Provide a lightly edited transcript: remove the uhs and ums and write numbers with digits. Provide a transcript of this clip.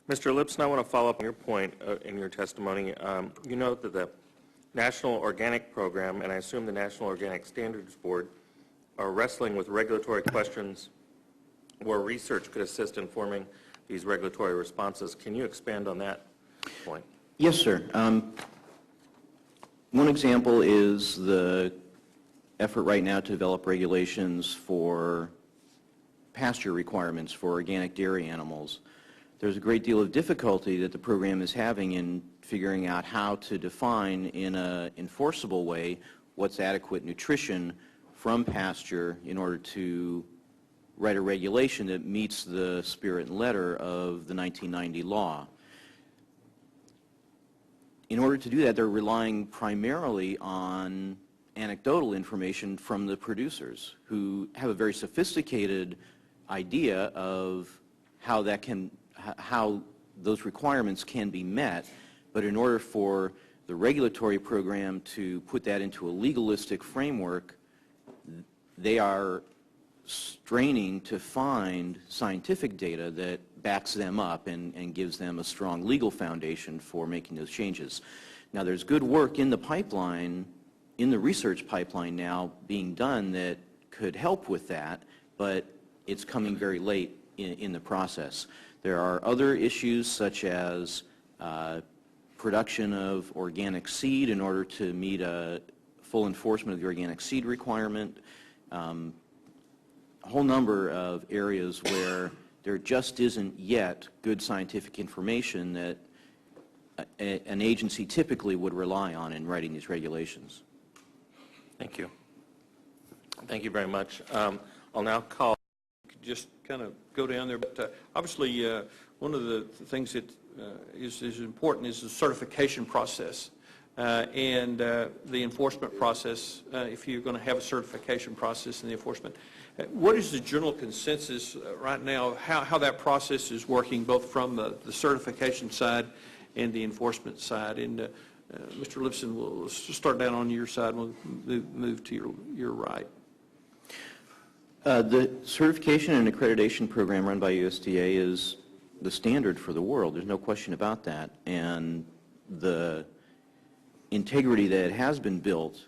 Mr. Lipson, I want to follow up on your point in your testimony. You note that the National Organic Program, and I assume the National Organic Standards Board, are wrestling with regulatory questions where research could assist in forming these regulatory responses. Can you expand on that point? Yes, sir. One example is the effort right now to develop regulations for pasture requirements for organic dairy animals. There's a great deal of difficulty that the program is having in figuring out how to define in an enforceable way what's adequate nutrition from pasture in order to write a regulation that meets the spirit and letter of the 1990 law. In order to do that, they're relying primarily on anecdotal information from the producers, who have a very sophisticated idea of how those requirements can be met. But in order for the regulatory program to put that into a legalistic framework, they are straining to find scientific data that backs them up and gives them a strong legal foundation for making those changes. Now, there's good work in the pipeline, in the research pipeline now being done that could help with that, but it's coming very late in the process. There are other issues such as production of organic seed in order to meet a full enforcement of the organic seed requirement. A whole number of areas where there just isn't yet good scientific information that an agency typically would rely on in writing these regulations. Thank you. Thank you very much. I'll now call. Just kind of go down there, but obviously one of the things that is important is the certification process and the enforcement process, if you're going to have a certification process and the enforcement. What is the general consensus right now, how that process is working, both from the certification side and the enforcement side? And Mr. Lipson, we'll start down on your side, we'll move to your right. The certification and accreditation program run by USDA is the standard for the world. There's no question about that. And the integrity that has been built